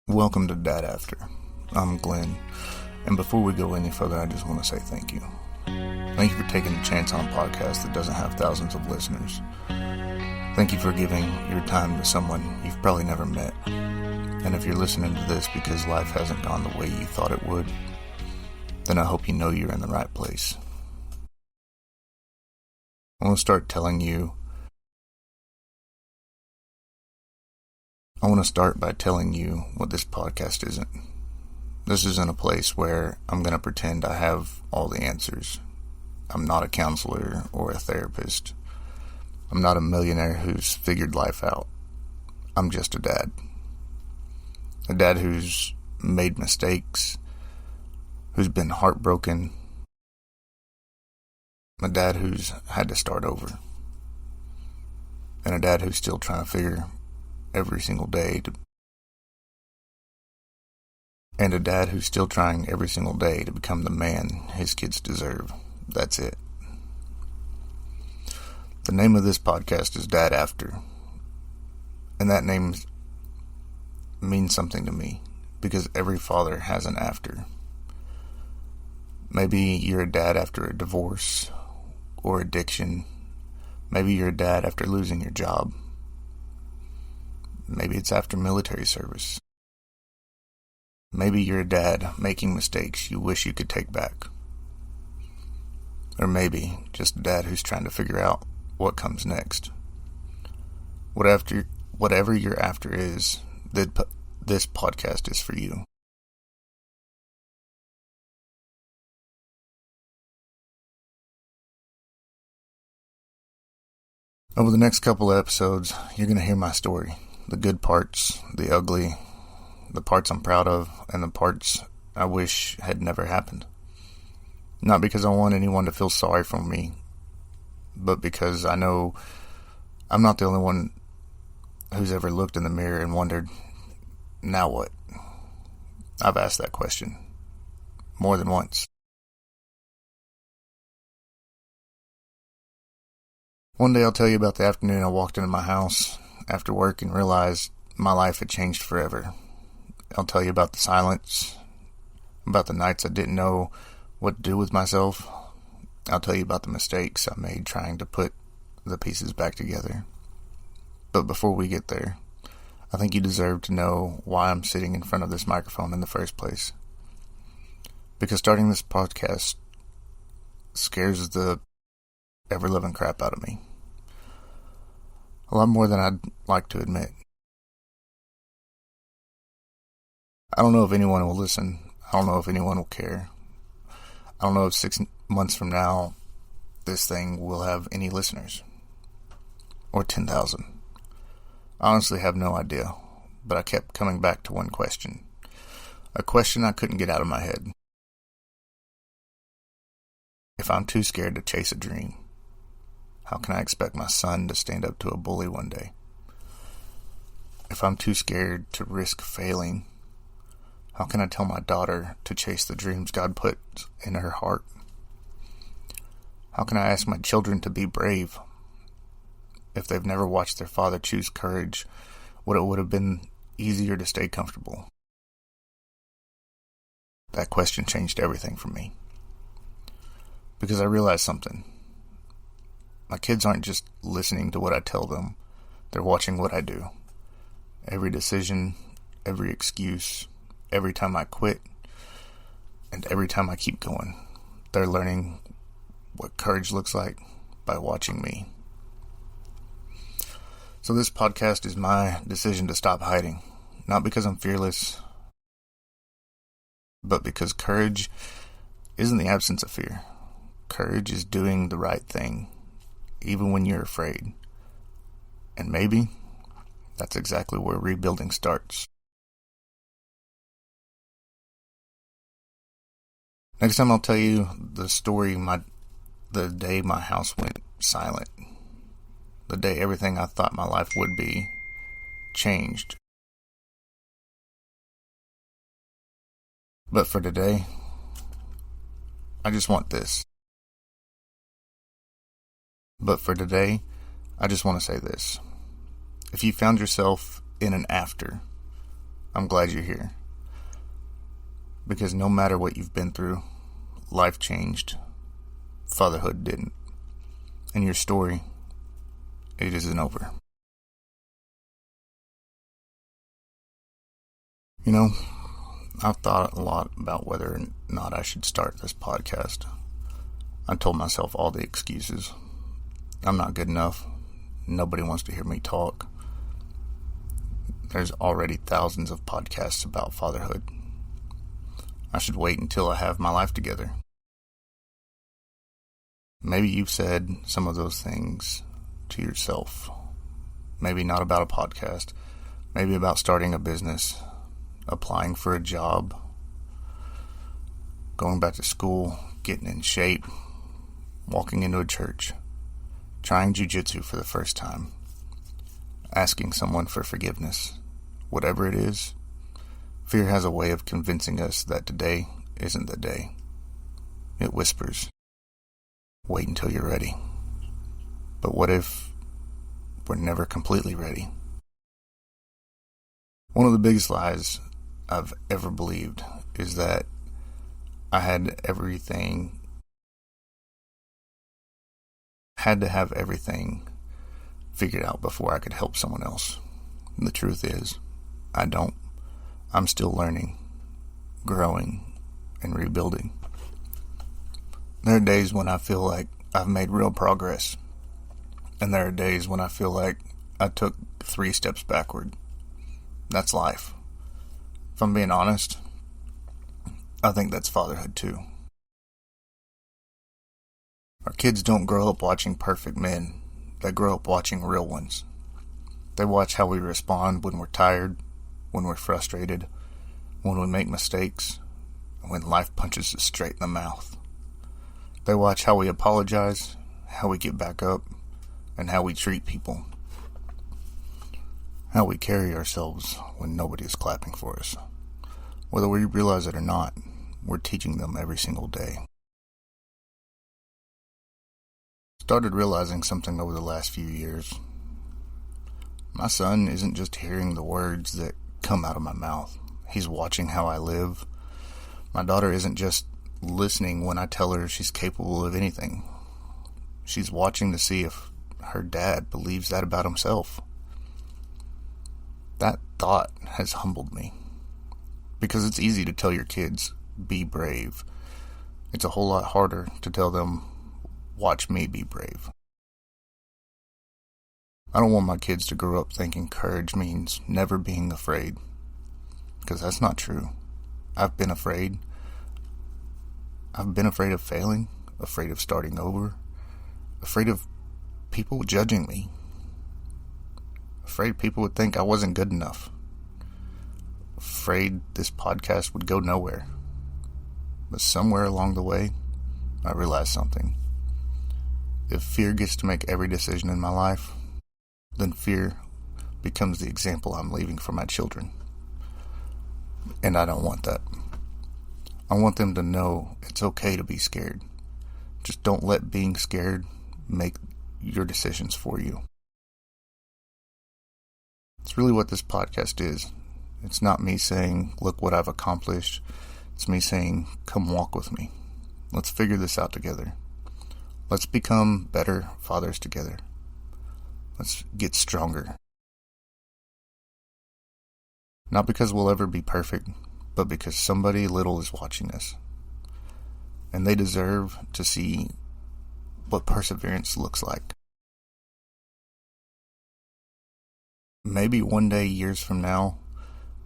Welcome to Dad After. I'm Glenn, and before we go any further, I just want to say thank you. Thank you for taking a chance on a podcast that doesn't have thousands of listeners. Thank you for giving your time to someone you've probably never met. And if you're listening to this because life hasn't gone the way you thought it would, then I hope you know you're in the right place. I want to start by telling you what this podcast isn't. This isn't a place where I'm going to pretend I have all the answers. I'm not a counselor or a therapist. I'm not a millionaire who's figured life out. I'm just a dad. A dad who's made mistakes, who's been heartbroken. A dad who's had to start over. And a dad who's still trying to figure every single day and a dad who's still trying every single day to become the man his kids deserve. That's it. The name of this podcast is Dad After. And that name means something to me because every father has an after. Maybe you're a dad after a divorce or addiction. Maybe you're a dad after losing your job. Maybe it's after military service. Maybe you're a dad making mistakes you wish you could take back. Or maybe just a dad who's trying to figure out what comes next. Whatever your after is, this podcast is for you. Over the next couple of episodes, you're going to hear my story. The good parts, the ugly, the parts I'm proud of, and the parts I wish had never happened. Not because I want anyone to feel sorry for me, but because I know I'm not the only one who's ever looked in the mirror and wondered, now what? I've asked that question more than once. One day I'll tell you about the afternoon I walked into my house after work and realized my life had changed forever. I'll tell you about the silence, about the nights I didn't know what to do with myself. I'll tell you about the mistakes I made trying to put the pieces back together. But before we get there, I think you deserve to know why I'm sitting in front of this microphone in the first place. Because starting this podcast scares the ever-loving crap out of me. A lot more than I'd like to admit. I don't know if anyone will listen. I don't know if anyone will care. I don't know if 6 months from now this thing will have any listeners. Or 10,000. I honestly have no idea. But I kept coming back to one question. A question I couldn't get out of my head. If I'm too scared to chase a dream, how can I expect my son to stand up to a bully one day? If I'm too scared to risk failing, how can I tell my daughter to chase the dreams God put in her heart? How can I ask my children to be brave if they've never watched their father choose courage when it would have been easier to stay comfortable? That question changed everything for me. Because I realized something. My kids aren't just listening to what I tell them. They're watching what I do. Every decision, every excuse, every time I quit, and every time I keep going. They're learning what courage looks like by watching me. So this podcast is my decision to stop hiding. Not because I'm fearless, but because courage isn't the absence of fear. Courage is doing the right thing, even when you're afraid. And maybe that's exactly where rebuilding starts. Next time I'll tell you the story the day my house went silent. The day everything I thought my life would be changed. But for today, I just want this. But for today, I just want to say this. If you found yourself in an after, I'm glad you're here. Because no matter what you've been through, life changed. Fatherhood didn't. And your story, it isn't over. You know, I've thought a lot about whether or not I should start this podcast. I told myself all the excuses. I'm not good enough. Nobody wants to hear me talk. There's already thousands of podcasts about fatherhood. I should wait until I have my life together. Maybe you've said some of those things to yourself. Maybe not about a podcast. Maybe about starting a business, applying for a job, going back to school, getting in shape, walking into a church, trying jujitsu for the first time, asking someone for forgiveness. Whatever it is, fear has a way of convincing us that today isn't the day. It whispers, wait until you're ready. But what if we're never completely ready? One of the biggest lies I've ever believed is that I had to have everything figured out before I could help someone else. And the truth is, I don't. I'm still learning, growing, and rebuilding. There are days when I feel like I've made real progress, and there are days when I feel like I took 3 steps backward. That's life. If I'm being honest, I think that's fatherhood too. Our kids don't grow up watching perfect men. They grow up watching real ones. They watch how we respond when we're tired, when we're frustrated, when we make mistakes, and when life punches us straight in the mouth. They watch how we apologize, how we get back up, and how we treat people. How we carry ourselves when nobody is clapping for us. Whether we realize it or not, we're teaching them every single day. Started realizing something over the last few years. My son isn't just hearing the words that come out of my mouth. He's watching how I live. My daughter isn't just listening when I tell her she's capable of anything. She's watching to see if her dad believes that about himself. That thought has humbled me. Because it's easy to tell your kids, be brave. It's a whole lot harder to tell them, watch me be brave. I don't want my kids to grow up thinking courage means never being afraid. Because that's not true. I've been afraid. I've been afraid of failing, afraid of starting over, afraid of people judging me, afraid people would think I wasn't good enough, afraid this podcast would go nowhere. But somewhere along the way, I realized something. If fear gets to make every decision in my life, then fear becomes the example I'm leaving for my children. And I don't want that. I want them to know it's okay to be scared. Just don't let being scared make your decisions for you. It's really what this podcast is. It's not me saying, look what I've accomplished. It's me saying, come walk with me. Let's figure this out together. Let's become better fathers together. Let's get stronger. Not because we'll ever be perfect, but because somebody little is watching us. And they deserve to see what perseverance looks like. Maybe one day, years from now,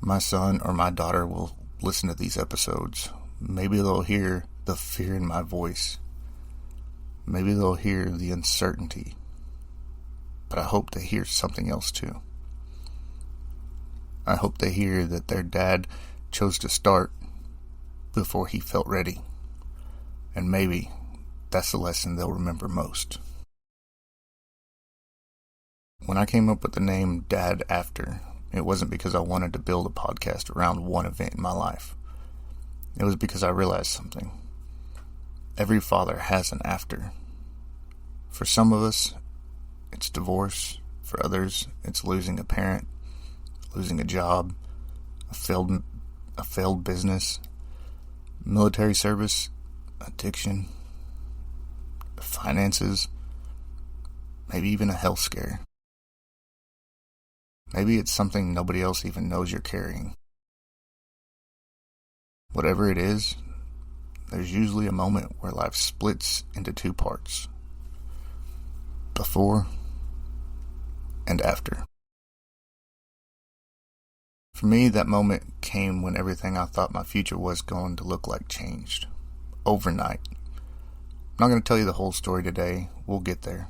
my son or my daughter will listen to these episodes. Maybe they'll hear the fear in my voice. Maybe they'll hear the uncertainty. But I hope they hear something else too. I hope they hear that their dad chose to start before he felt ready. And maybe that's the lesson they'll remember most. When I came up with the name Dad After, it wasn't because I wanted to build a podcast around one event in my life. It was because I realized something. Every father has an after. For some of us, it's divorce. For others, it's losing a parent, losing a job, a failed business, military service, addiction, finances, maybe even a health scare. Maybe it's something nobody else even knows you're carrying. Whatever it is, there's usually a moment where life splits into two parts: before and after. For me, that moment came when everything I thought my future was going to look like changed. Overnight. I'm not going to tell you the whole story today. We'll get there.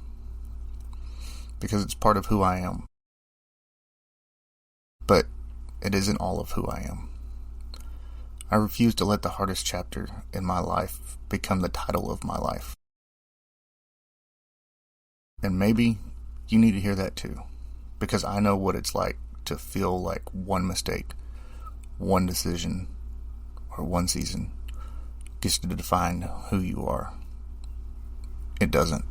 Because it's part of who I am. But it isn't all of who I am. I refuse to let the hardest chapter in my life become the title of my life. And maybe you need to hear that too. Because I know what it's like to feel like one mistake, one decision, or one season gets to define who you are. It doesn't.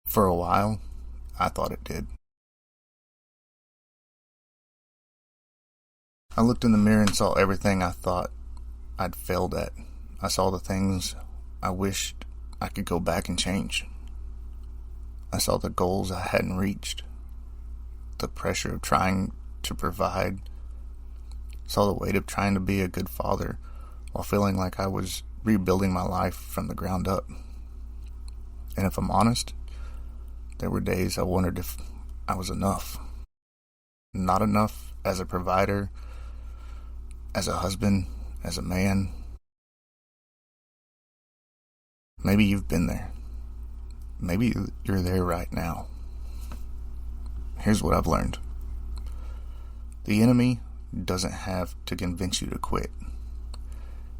For a while, I thought it did. I looked in the mirror and saw everything I thought I'd failed at. I saw the things I wished I could go back and change. I saw the goals I hadn't reached, the pressure of trying to provide, saw the weight of trying to be a good father while feeling like I was rebuilding my life from the ground up. And if I'm honest, there were days I wondered if I was enough. Not enough as a provider, as a husband, as a man. Maybe you've been there. Maybe you're there right now. Here's what I've learned. The enemy doesn't have to convince you to quit.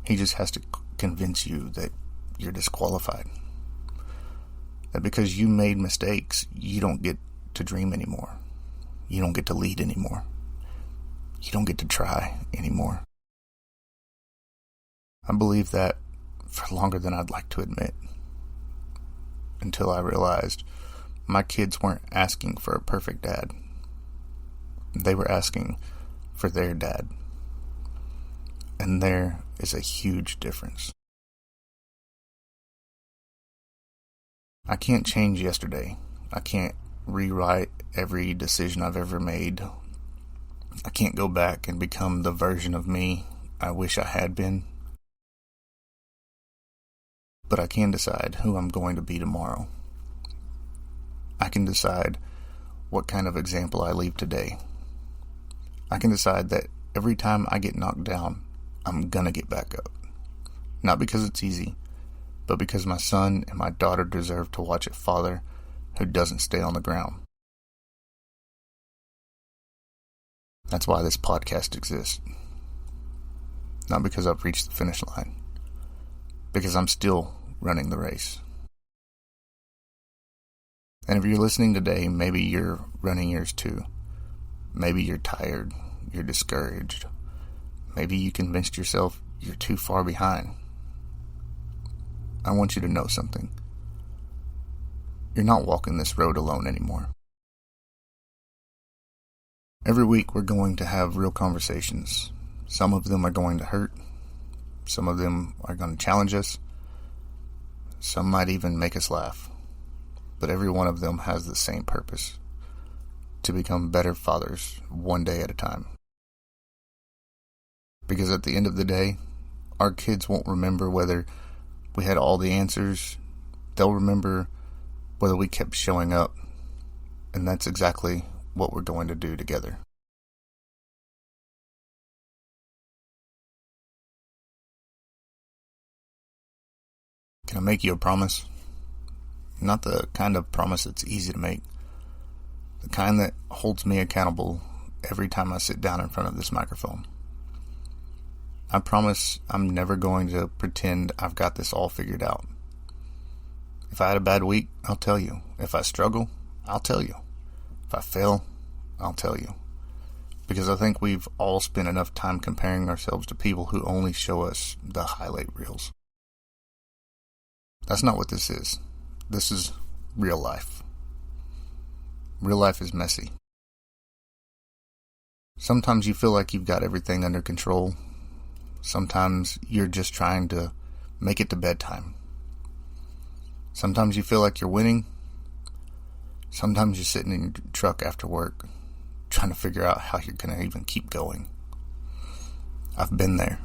He just has to convince you that you're disqualified. That because you made mistakes, you don't get to dream anymore. You don't get to lead anymore. You don't get to try anymore. I believed that for longer than I'd like to admit. Until I realized my kids weren't asking for a perfect dad. They were asking for their dad. And there is a huge difference. I can't change yesterday. I can't rewrite every decision I've ever made. I can't go back and become the version of me I wish I had been. But I can decide who I'm going to be tomorrow. I can decide what kind of example I leave today. I can decide that every time I get knocked down, I'm gonna get back up. Not because it's easy, but because my son and my daughter deserve to watch a father who doesn't stay on the ground. That's why this podcast exists. Not because I've reached the finish line. Because I'm still running the race. And if you're listening today, maybe you're running yours too. Maybe you're tired, you're discouraged. Maybe you convinced yourself you're too far behind. I want you to know something. You're not walking this road alone anymore. Every week we're going to have real conversations. Some of them are going to hurt. Some of them are going to challenge us. Some might even make us laugh. But every one of them has the same purpose: to become better fathers one day at a time. Because at the end of the day, our kids won't remember whether we had all the answers. They'll remember whether we kept showing up. And that's exactly what we're going to do together. Can I make you a promise? Not the kind of promise that's easy to make. The kind that holds me accountable every time I sit down in front of this microphone. I promise I'm never going to pretend I've got this all figured out. If I had a bad week, I'll tell you. If I struggle, I'll tell you. If I fail, I'll tell you. Because I think we've all spent enough time comparing ourselves to people who only show us the highlight reels. That's not what this is. This is real life. Real life is messy. Sometimes you feel like you've got everything under control. Sometimes you're just trying to make it to bedtime. Sometimes you feel like you're winning. Sometimes you're sitting in your truck after work, trying to figure out how you're going to even keep going. I've been there.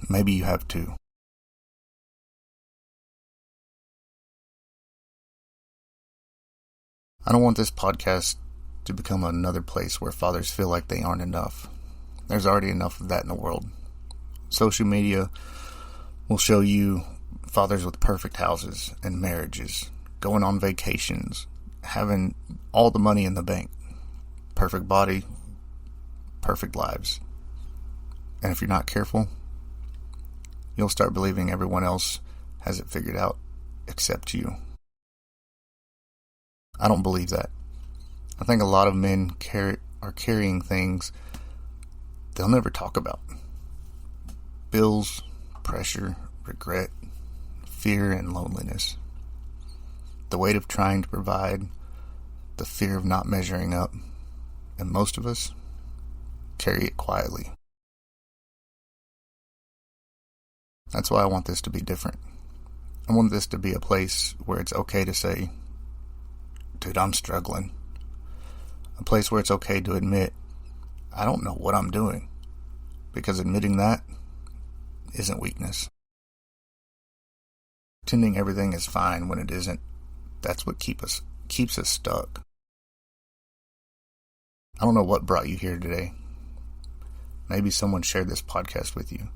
Maybe you have too. I don't want this podcast to become another place where fathers feel like they aren't enough. There's already enough of that in the world. Social media will show you fathers with perfect houses and marriages, going on vacations, having all the money in the bank, perfect body, perfect lives. And if you're not careful, you'll start believing everyone else has it figured out except you. I don't believe that. I think a lot of men are carrying things they'll never talk about. Bills, pressure, regret, fear, and loneliness. The weight of trying to provide, the fear of not measuring up, and most of us carry it quietly. That's why I want this to be different. I want this to be a place where it's okay to say, dude, I'm struggling. A place where it's okay to admit, I don't know what I'm doing. Because admitting that isn't weakness. Pretending everything is fine when it isn't, that's what keeps us stuck. I don't know what brought you here today. Maybe someone shared this podcast with you.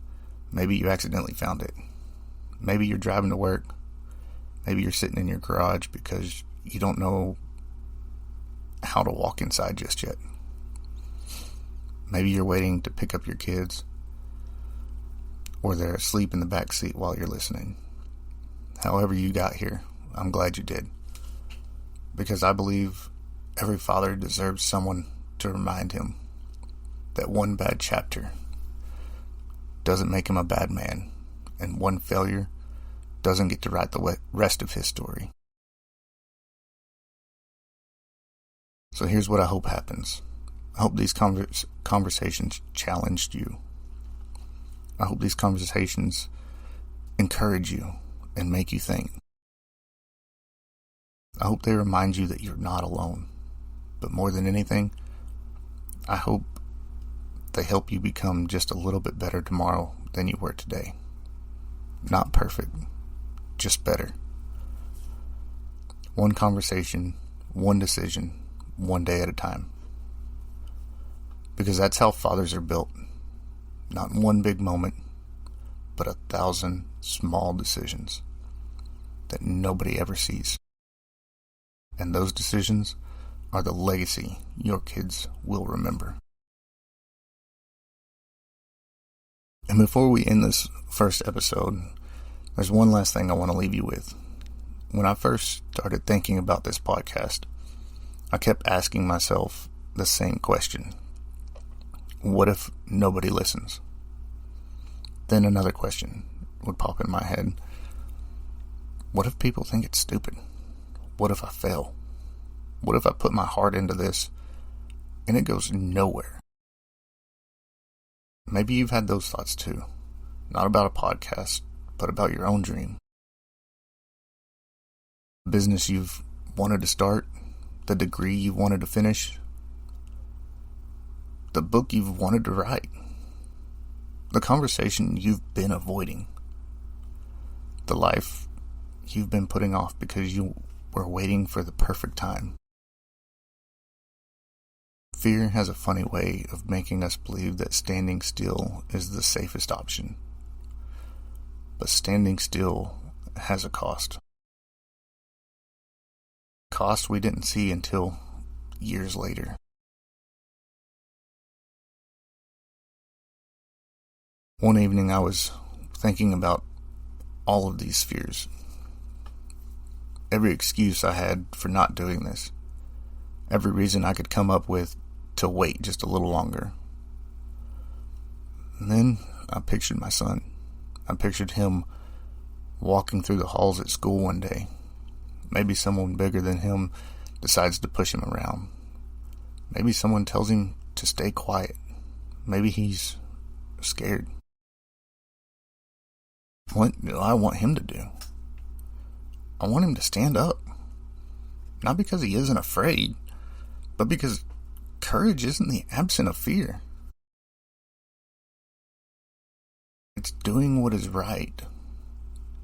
Maybe you accidentally found it. Maybe you're driving to work. Maybe you're sitting in your garage because you don't know how to walk inside just yet. Maybe you're waiting to pick up your kids, or they're asleep in the back seat while you're listening. However you got here, I'm glad you did. Because I believe every father deserves someone to remind him that one bad chapter doesn't make him a bad man, and one failure doesn't get to write the rest of his story. So here's what I hope happens. I hope these conversations challenged you. I hope these conversations encourage you and make you think. I hope they remind you that you're not alone. But more than anything, I hope they help you become just a little bit better tomorrow than you were today. Not perfect, just better. One conversation, one decision, one day at a time. Because that's how fathers are built. Not in one big moment, but 1,000 small decisions that nobody ever sees. And those decisions are the legacy your kids will remember. And before we end this first episode, there's one last thing I want to leave you with. When I first started thinking about this podcast, I kept asking myself the same question. What if nobody listens? Then another question would pop in my head. What if people think it's stupid? What if I fail? What if I put my heart into this and it goes nowhere? Maybe you've had those thoughts too. Not about a podcast, but about your own dream. The business you've wanted to start, the degree you wanted to finish, the book you've wanted to write, the conversation you've been avoiding, the life you've been putting off because you were waiting for the perfect time. Fear has a funny way of making us believe that standing still is the safest option. But standing still has a cost. Cost we didn't see until years later. One evening I was thinking about all of these fears. Every excuse I had for not doing this. Every reason I could come up with to wait just a little longer. And then I pictured my son. I pictured him walking through the halls at school one day. Maybe someone bigger than him decides to push him around. Maybe someone tells him to to stay quiet. Maybe he's scared. What do I want him to do? I want him to stand up. Not because he isn't afraid, but because courage isn't the absence of fear. It's doing what is right,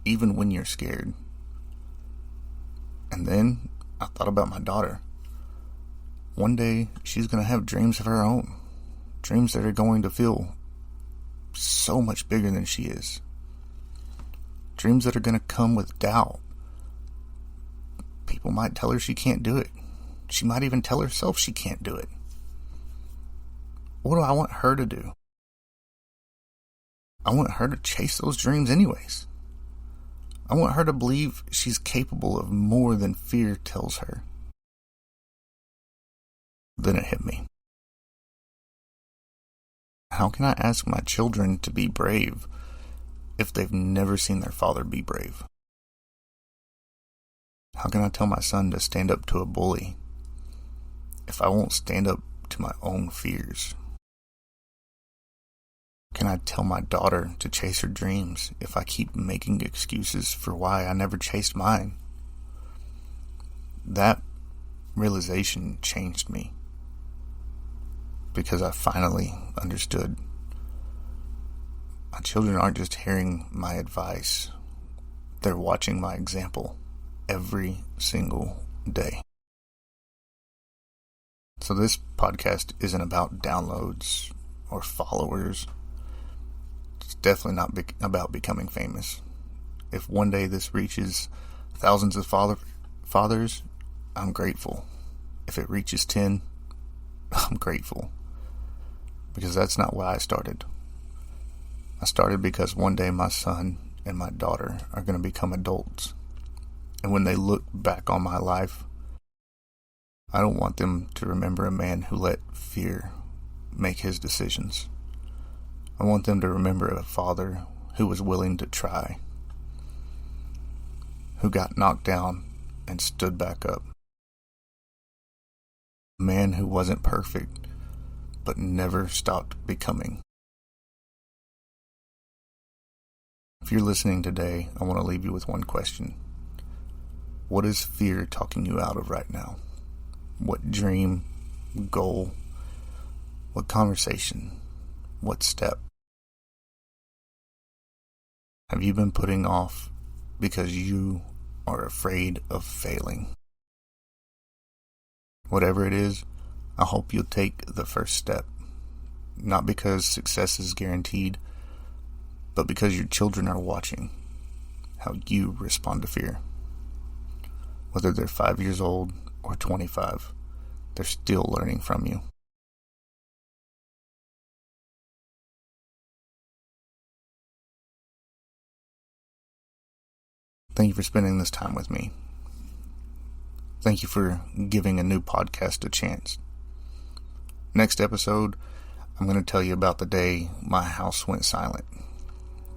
even when you're scared. And then I thought about my daughter. One day, she's going to have dreams of her own. Dreams that are going to feel so much bigger than she is. Dreams that are going to come with doubt. People might tell her she can't do it. She might even tell herself she can't do it. What do I want her to do? I want her to chase those dreams anyways. I want her to believe she's capable of more than fear tells her. Then it hit me. How can I ask my children to be brave if they've never seen their father be brave? How can I tell my son to stand up to a bully if I won't stand up to my own fears? Can I tell my daughter to chase her dreams if I keep making excuses for why I never chased mine? That realization changed me because I finally understood my children aren't just hearing my advice, they're watching my example every single day. So this podcast isn't about downloads or followers. It's definitely not about becoming famous. If one day this reaches thousands of fathers, I'm grateful. If it reaches 10, I'm grateful. Because that's not why I started. I started because one day my son and my daughter are going to become adults. And when they look back on my life, I don't want them to remember a man who let fear make his decisions. I want them to remember a father who was willing to try, who got knocked down and stood back up. A man who wasn't perfect, but never stopped becoming. If you're listening today, I want to leave you with one question. What is fear talking you out of right now? What dream, goal, what conversation, what step have you been putting off because you are afraid of failing? Whatever it is, I hope you'll take the first step. Not because success is guaranteed, but because your children are watching how you respond to fear. Whether they're 5 years old or 25, they're still learning from you. Thank you for spending this time with me. Thank you for giving a new podcast a chance. Next episode, I'm going to tell you about the day my house went silent.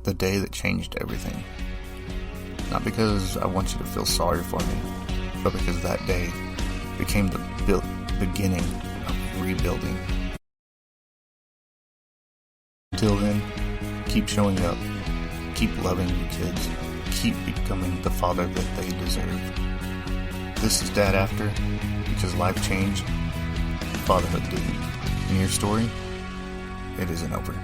The day that changed everything. Not because I want you to feel sorry for me, but because that day became the beginning of rebuilding. Until then, keep showing up, keep loving your kids, keep becoming the father that they deserve. This is Dad After, because life changed, fatherhood didn't. In your story, it isn't over.